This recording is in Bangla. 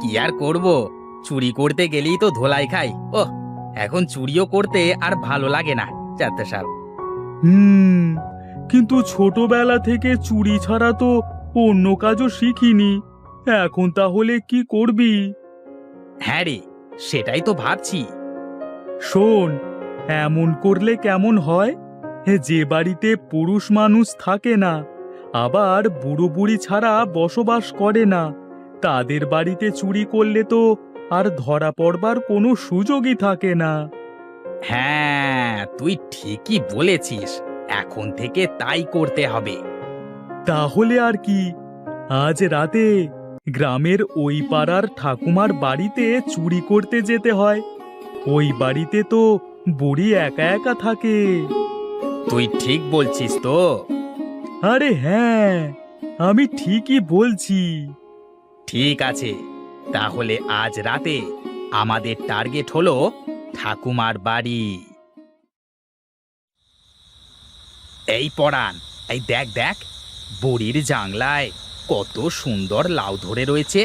কি আর করব, চুরি করতে গেলেই তো ধোলাই খাই। ওহ, এখন চুরিও করতে আর ভালো লাগে না। যাতে সাহেব। হুম, কিন্তু ছোটবেলা থেকে চুরি ছাড়া তো অন্য কাজও শিখিনি। এখন তাহলে কি করবি? হ্যাঁ রে, সেটাই তো ভাবছি। শোন, এমন করলে কেমন হয়? যে বাড়িতে পুরুষ মানুষ থাকে না, আবার বুড়ো বুড়ি ছাড়া বসবাস করে না, তাদের বাড়িতে চুরি করলে তো আর ধরা পড়বার কোনো সুযোগই থাকে না। হ্যাঁ, তুই ঠিকই বলেছিস। এখন থেকে তাই করতে হবে। তাহলে আর কি, আজ রাতে গ্রামের ওই পাড়ার ঠাকুমার বাড়িতে চুরি করতে যেতে হয়। ওই বাড়িতে তো বুড়ি একা একা থাকে। তুই ঠিক বলছিস তো। আরে হ্যাঁ, আমি ঠিকই বলছি। ঠিক আছে, তাহলে আজ রাতে আমাদের টার্গেট হলো ঠাকুমার বাড়ি। এই পরাণ, এই দেখ দেখ, বুড়ির জাংলায় কত সুন্দর লাউ ধরে রয়েছে।